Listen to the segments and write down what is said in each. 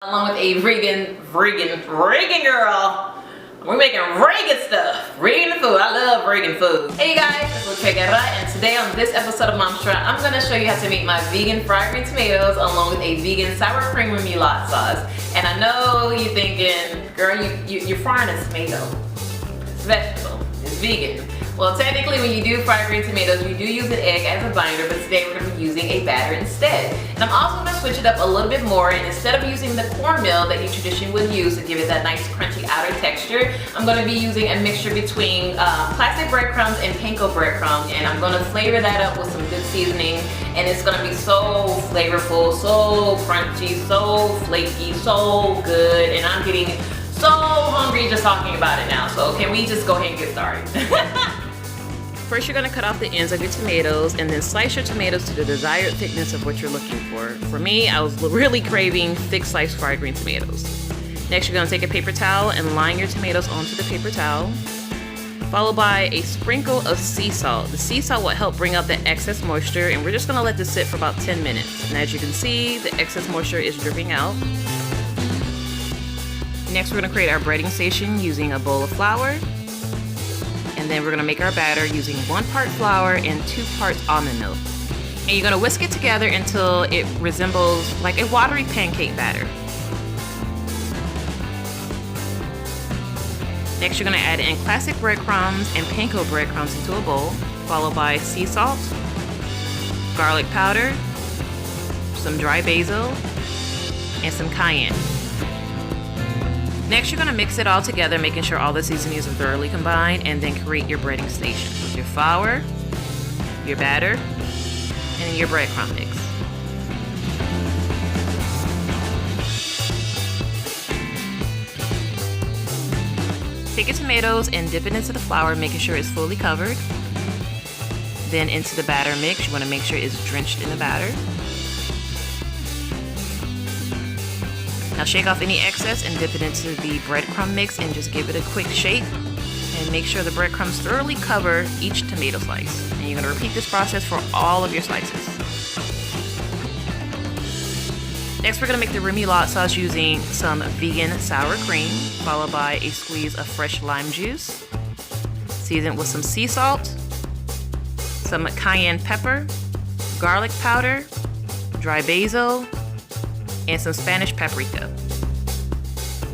Along with a vegan girl. We're making vegan stuff. Vegan food. I love vegan food. Hey guys, it's Luchegera, and today on this episode of Mom's Try, I'm gonna show you how to make my vegan fried green tomatoes along with a vegan sour cream remoulade sauce. And I know you're thinking, girl, you're frying a tomato. It's vegetable. It's vegan. Well, technically, when you do fried green tomatoes, you do use an egg as a binder, but today we're going to be using a batter instead. And I'm also going to switch it up a little bit more, and instead of using the cornmeal that you traditionally would use to give it that nice crunchy outer texture, I'm going to be using a mixture between plastic breadcrumbs and panko breadcrumbs, and I'm going to flavor that up with some good seasoning, and it's going to be so flavorful, so crunchy, so flaky, so good, and I'm getting so hungry just talking about it now. So can we just go ahead and get started? First, you're going to cut off the ends of your tomatoes and then slice your tomatoes to the desired thickness of what you're looking for. For me, I was really craving thick sliced fried green tomatoes. Next, you're going to take a paper towel and line your tomatoes onto the paper towel, followed by a sprinkle of sea salt. The sea salt will help bring out the excess moisture, and we're just going to let this sit for about 10 minutes. And as you can see, the excess moisture is dripping out. Next, we're going to create our breading station using a bowl of flour. And then we're going to make our batter using 1 part flour and 2 parts almond milk. And you're going to whisk it together until it resembles like a watery pancake batter. Next, you're going to add in classic breadcrumbs and panko breadcrumbs into a bowl, followed by sea salt, garlic powder, some dry basil, and some cayenne. Next, you're going to mix it all together, making sure all the seasonings are thoroughly combined, and then create your breading station with your flour, your batter, and your breadcrumb mix. Take your tomatoes and dip it into the flour, making sure it's fully covered. Then into the batter mix, you want to make sure it's drenched in the batter. Now shake off any excess and dip it into the breadcrumb mix and just give it a quick shake. And make sure the breadcrumbs thoroughly cover each tomato slice. And you're going to repeat this process for all of your slices. Next, we're going to make the remoulade sauce using some vegan sour cream, followed by a squeeze of fresh lime juice. Season with some sea salt, some cayenne pepper, garlic powder, dry basil, and some Spanish paprika.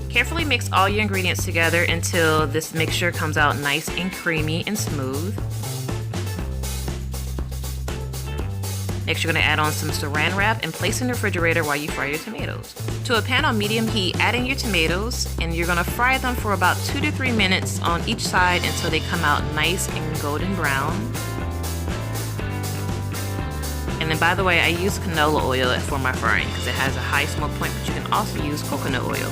Carefully mix all your ingredients together until this mixture comes out nice and creamy and smooth. Next, you're going to add on some saran wrap and place in the refrigerator while you fry your tomatoes. To a pan on medium heat, add in your tomatoes, and you're going to fry them for about 2 to 3 minutes on each side until they come out nice and golden brown. And then, by the way, I use canola oil for my frying because it has a high smoke point, but you can also use coconut oil.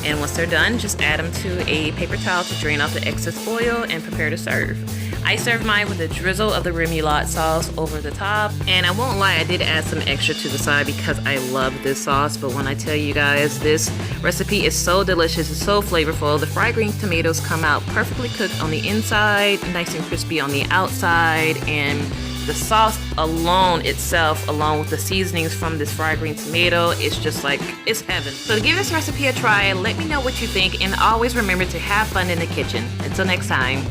And once they're done, just add them to a paper towel to drain off the excess oil and prepare to serve. I serve mine with a drizzle of the remoulade sauce over the top. And I won't lie, I did add some extra to the side because I love this sauce. But when I tell you guys, this recipe is so delicious, it's so flavorful. The fried green tomatoes come out perfectly cooked on the inside, nice and crispy on the outside. And the sauce alone itself, along with the seasonings from this fried green tomato, it's just like, it's heaven. So give this recipe a try, let me know what you think, and always remember to have fun in the kitchen. Until next time.